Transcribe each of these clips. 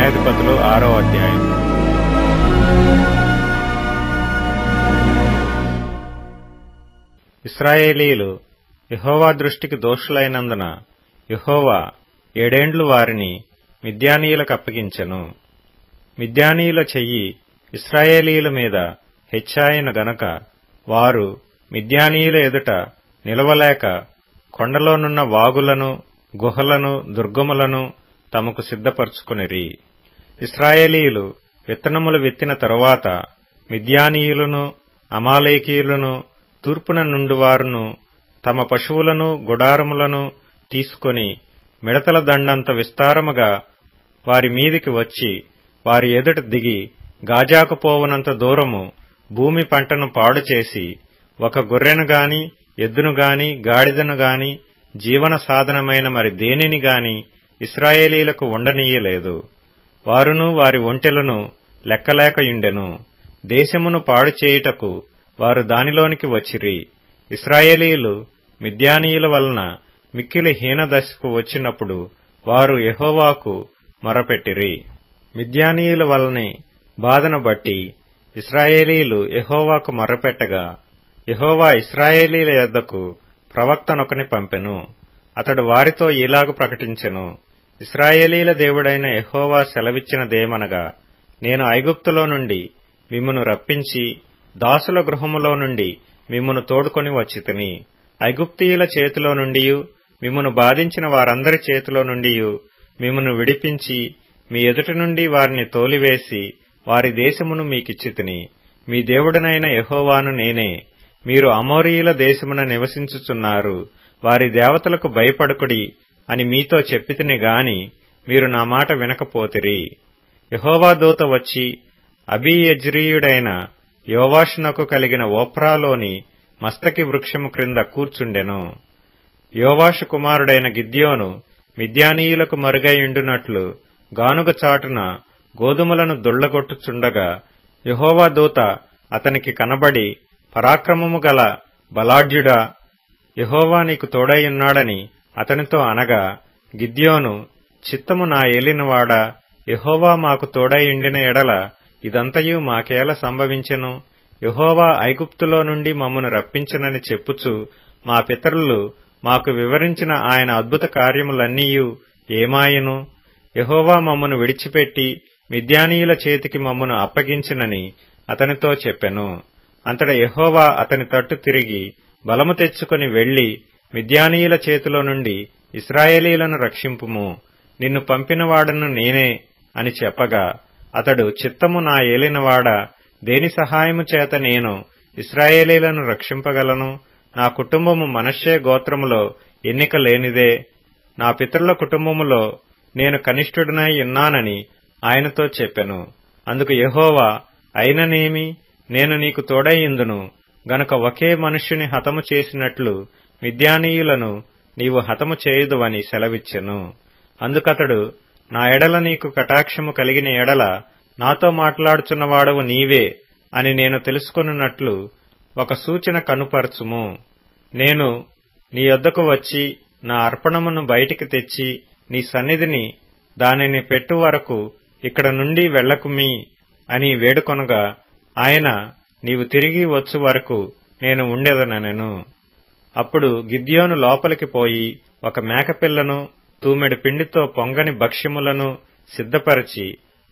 న్యాయాధిపతులు 6వ అధ్యాయం. ఇశ్రాయేలీయులు యెహోవా దృష్టికి దోషులైనందున యెహోవా 7 ఏండ్లు వారిని మిద్యానీయులకు అప్పగించెను. మిద్యానీయుల చెయ్యి ఇశ్రాయేలీయుల మీద హెచ్చాయను గనక వారు మిద్యానీయుల ఎదుట నిలవలేక కొండలోనున్న వాగులను, గుహలను, దుర్గములను తమకు సిద్ధపరచుకొనిరి. ఇశ్రాయేలీయులు విత్తనములు విత్తిన తరువాత మిద్యానీయులను, అమాలేకీయులను, తూర్పున నుండివారును తమ పశువులను, గుడారములను తీసుకొని మిడతల దండంత విస్తారముగా వారి మీదికి వచ్చి వారి ఎదుట దిగి గాజాకు పోవునంత దూరము భూమి పంటను పాడుచేసి ఒక గొర్రెను గాని, ఎద్దును గాని, గాడిదను గాని, జీవన సాధనమైన మరి దేనిని గాని ఇశ్రాయేలీలకు ఉండనీయలేదు. వారును వారి ఒంటెలను లెక్కలేకయుండెను. దేశమును పాడు చేయుటకు వారు దానిలోనికి వచ్చిరి. ఇశ్రాయేలీయులు మిద్యానీయుల వలన మిక్కిలి హీనదశకు వచ్చినప్పుడు వారు యెహోవాకు మొరపెట్టిరి. మిద్యానీయుల వలనే బాధను బట్టి ఇశ్రాయేలీయులు యెహోవాకు మొరపెట్టగా యెహోవా ఇశ్రాయేలీయుల యొద్దకు ప్రవక్తనొకని పంపెను. అతడు వారితో ఇలాగు ప్రకటించెను: ఇశ్రాయేలీయుల దేవుడైన యెహోవా సెలవిచ్చినదేమనగా, నేను ఐగుప్తులో నుండి మిమ్మును రప్పించి దాసుల గృహములో నుండి మిమ్మును తోడుకొని వచ్చితిని. ఐగుప్తీయుల చేతిలో నుండియు మిమ్మును బాధించిన వారందరి చేతిలో నుండియు మిమ్మును విడిపించి మీ ఎదుటి నుండి వారిని తోలివేసి వారి దేశమును మీకిచ్చితిని. మీ దేవుడనైన యెహోవాను నేనే. మీరు అమోరీయుల దేశమున నివసించుచున్నారు. వారి దేవతలకు భయపడకుడి అని మీతో చెప్పితిని గాని మీరు నా మాట వినకపోతిరి. యెహోవా దూత వచ్చి అబీయెజ్రీయుడైన యోవాషునకు కలిగిన ఓఫ్రాలోని మస్తకి వృక్షము క్రింద కూర్చుండెను. యోవాషు కుమారుడైన గిద్యోను మిద్యానీయులకు మరుగైయుండునట్లు గానుగ చాటున గోధుమలను దుళ్లగొట్టుచుండగా యెహోవా దూత అతనికి కనబడి, పరాక్రమము గల బలాఢ్యుడా, యెహోవా నీకు తోడైయున్నాడని అతనితో అనగా, గిద్యోను, చిత్తము నా ఏలినవాడా, యెహోవా మాకు తోడైయుండిన ఎడల ఇదంతయు మాకేల సంభవించెను? యెహోవా ఐగుప్తులో నుండి మమ్మను రప్పించునని చెప్పుచు మా పితరులు మాకు వివరించిన ఆయన అద్భుత కార్యములన్నీయు ఏమాయెను? యెహోవా మమ్మను విడిచిపెట్టి మిద్యానీయుల చేతికి మమ్మను అప్పగించునని అతనితో చెప్పెను. అంతట యెహోవా అతని తట్టు తిరిగి బలము తెచ్చుకొని వెళ్లి మిద్యానీయుల చేతిలో నుండి ఇశ్రాయేలీయులను రక్షింపుము, నిన్ను పంపినవాడను నేనే అని చెప్పగా, అతడు, చిత్తము నా ఏలినవాడా, దేని సహాయము చేత నేను ఇశ్రాయేలీయులను రక్షింపగలను? నా కుటుంబము మనష్షే గోత్రములో ఎన్నిక లేనిదే. నా పితరుల కుటుంబములో నేను కనిష్ఠుడనై ఉన్నానని ఆయనతో చెప్పెను. అందుకు యెహోవా, అయిననేమి, నేను నీకు తోడైయుందును గనుక ఒకే మనుష్యుని హతము చేసినట్లు మిద్యానీయులను నీవు హతము చేయుదువని సెలవిచ్చెను. అందుకతడు, నా ఎడల నీకు కటాక్షము కలిగిన ఎడల నాతో మాట్లాడుచున్నవాడవు నీవే అని నేను తెలుసుకొనున్నట్లు ఒక సూచన కనుపరచుము. నేను నీ యొద్దకు వచ్చి నా అర్పణమును బయటికి తెచ్చి నీ సన్నిధిని దానిని పెట్టు వరకు ఇక్కడ నుండి వెళ్ళకుమీ అని వేడుకొనగా, ఆయన, నీవు తిరిగి వచ్చు వరకు నేను ఉండెదనెను. అప్పుడు గిద్యోను లోపలికి పోయి ఒక మేకపిల్లను, తూమెడు పిండితో పొంగని భక్ష్యములను సిద్ధపరచి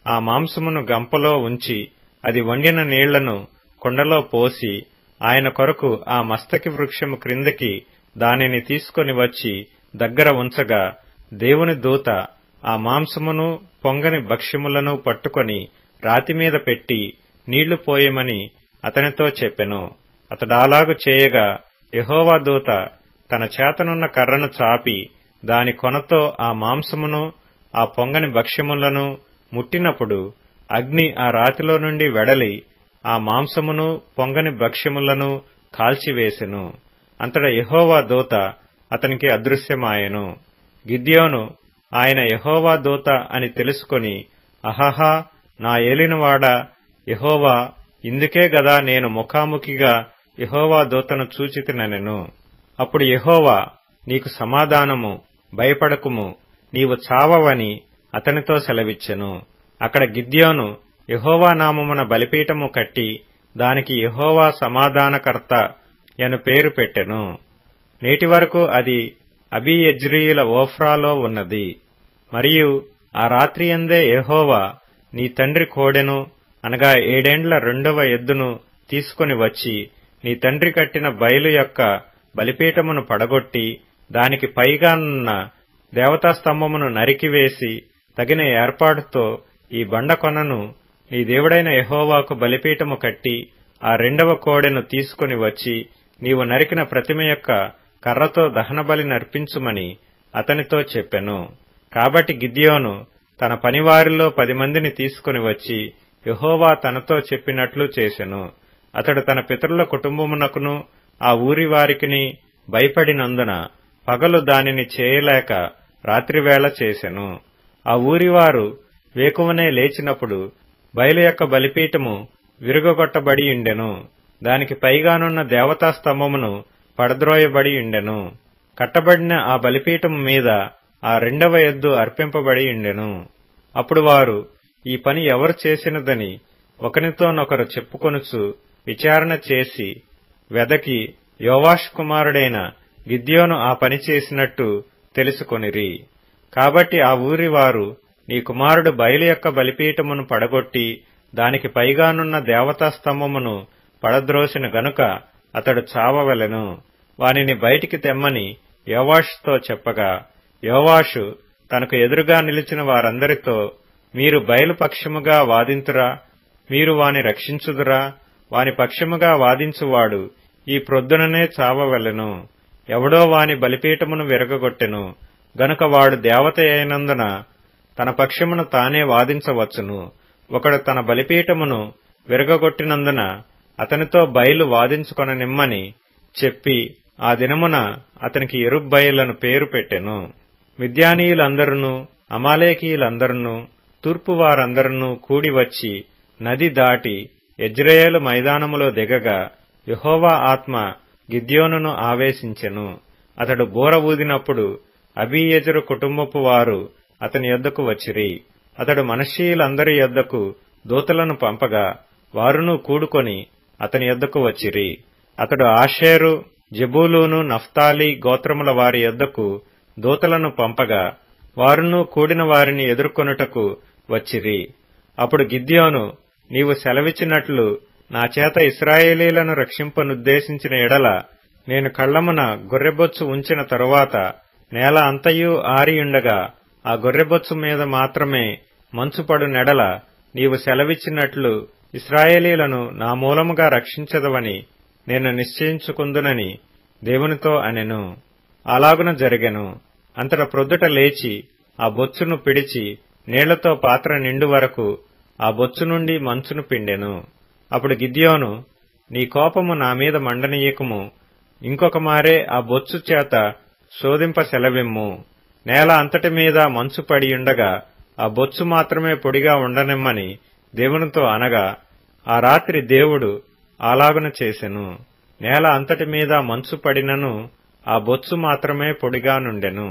ఆ మాంసమును గంపలో ఉంచి అది వండిన నీళ్లను కుండలో పోసి ఆయన కొరకు ఆ మస్తకి వృక్షము క్రిందకి దానిని తీసుకొని వచ్చి దగ్గర ఉంచగా, దేవుని దూత ఆ మాంసమును పొంగని భక్ష్యములను పట్టుకొని రాతిమీద పెట్టి నీళ్లు పోయమని అతనితో చెప్పెను. అతడాలాగు చేయగా యెహోవా దూత తన చేతనున్న కర్రను చాపి దాని కొనతో ఆ మాంసమును ఆ పొంగని భక్ష్యములను ముట్టినప్పుడు అగ్ని ఆ రాతిలో నుండి వెడలి ఆ మాంసమును పొంగని భక్ష్యములను కాల్చివేసెను. అంతటా యెహోవా దూత అతనికి అదృశ్యమాయెను. గిద్యోను ఆయన యెహోవా దూత అని తెలుసుకొని, అహహా, నా ఏలినవాడా యెహోవా, ఇందుకే గదా నేను ముఖాముఖిగా యెహోవా దూతను చూచితినెను. అప్పుడు యెహోవా, నీకు సమాధానము, భయపడకుము, నీవు చావవని అతనితో సెలవిచ్చెను. అక్కడ గిద్యోను యెహోవా నామమున బలిపీఠము కట్టి దానికి యెహోవా సమాధానకర్త యను పేరు పెట్టెను. నేటి వరకు అది అబీయెజ్రీయుల ఓఫ్రాలో ఉన్నది. మరియు ఆ రాత్రియందే యెహోవా నీ తండ్రి కోడెను అనగా 7 ఏండ్ల 2వ ఎద్దును తీసుకుని వచ్చి నీ తండ్రి కట్టిన బయలు యొక్క బలిపీఠమును పడగొట్టి దానికి పైగానున్న దేవతాస్తంభమును నరికివేసి తగిన ఏర్పాటుతో ఈ బండకొనను నీ దేవుడైన యెహోవాకు బలిపీఠము కట్టి ఆ 2వ కోడెను తీసుకుని వచ్చి నీవు నరికిన ప్రతిమ యొక్క కర్రతో దహనబలి నర్పించుమని అతనితో చెప్పెను. కాబట్టి గిద్యోను తన పనివారిలో 10 మందిని తీసుకుని వచ్చి యెహోవా తనతో చెప్పినట్లు చేసెను. అతడు తన పితరుల కుటుంబమునకును ఆ ఊరి వారికిని భయపడినందున పగలు దానిని చేయలేక రాత్రివేళ చేసెను. ఆ ఊరివారు వేకువనే లేచినప్పుడు బయలు యొక్క బలిపీఠము విరుగగొట్టబడి ఉండెను. దానికి పైగానున్న దేవతాస్తంభమును పడద్రోయబడి ఉండెను. కట్టబడిన ఆ బలిపీఠము మీద ఆ 2వ ఎద్దు అర్పింపబడి ఉండెను. అప్పుడు వారు ఈ పని ఎవరు చేసినదని ఒకనితోనొకరు చెప్పుకొనుచు విచారణ చేసి వెదకి యోవాషు కుమారుడైన గిద్యోను ఆ పని చేసినట్టు తెలుసుకొనిరి. కాబట్టి ఆ ఊరి వారు నీ కుమారుడు బయలు యొక్క బలిపీఠమును పడగొట్టి దానికి పైగానున్న దేవతాస్తంభమును పడద్రోసిన గనుక అతడు చావవలెను, వానిని బయటికి తెమ్మని యోవాషుతో చెప్పగా యోవాషు తనకు ఎదురుగా నిలిచిన వారందరితో మీరు బయలు పక్షముగా వాదింతురా, మీరు వాని రక్షించుదురా, వాని పక్షముగా వాదించువాడు ఈ ప్రొద్దుననే చావవలెను. ఎవడో వాని బలిపీఠమును విరగగొట్టెను గనుక వాడు దేవత అయినందున తన పక్షమును తానే వాదించవచ్చును. ఒకడు తన బలిపీఠమును విరగగొట్టినందున అతనితో బయలు వాదించుకొననిమ్మని చెప్పి ఆ దినమున అతనికి యెరుబ్బయలను పేరు పెట్టెను. మిద్యానీయులందరును అమాలేకీయులందరును తూర్పు వారందరును కూడి వచ్చి నది దాటి యెజ్రెయేలు మైదానములో దిగగా యెహోవా ఆత్మ గిద్యోనును ఆవేశించెను. అతడు బూర ఊదినప్పుడు అబీయెజెరు కుటుంబపు వారు అతని యొద్దకు వచ్చిరి. అతడు మనష్షీయులందరి యొద్దకు దూతలను పంపగా వారును కూడుకొని అతని యొద్దకు వచ్చిరి. అతడు ఆషేరు, జెబూలూను, నఫ్తాలి గోత్రముల వారి యొద్దకు దూతలను పంపగా వారును కూడిన వారిని ఎదుర్కొనుటకు వచ్చిరి. అప్పుడు గిద్యోను నీవు సెలవిచ్చినట్లు నా చేత ఇశ్రాయేలీలను రక్షింపనుద్దేశించిన ఎడల నేను కళ్లమున గొర్రెబొచ్చు ఉంచిన తరువాత నేల అంతయు ఆరియుండగా ఆ గొర్రెబొచ్చు మీద మాత్రమే మంచుపడు నెడల నీవు సెలవిచ్చినట్లు ఇశ్రాయేలీలను నా మూలముగా రక్షించదవని నేను నిశ్చయించుకుందునని దేవునితో అనెను. అలాగున జరిగెను. అంతట ప్రొద్దుట లేచి ఆ బొచ్చును పిడిచి నీళ్లతో పాత్ర నిండు వరకు ఆ బొచ్చు నుండి మంచును పిండెను. అప్పుడు గిద్యోను నీ కోపము నా మీద మండనీయకము, ఇంకొక మారే ఆ బొచ్చు చేత శోధింప సెలవిమ్ము. నేల అంతటి మీద మంచు పడియుండగా ఆ బొచ్చు మాత్రమే పొడిగా ఉండనిమ్మని దేవునితో అనగా ఆ రాత్రి దేవుడు అలాగున చేసెను. నేల అంతటి మీద మంచు పడినను ఆ బొచ్చు మాత్రమే పొడిగా నుండెను.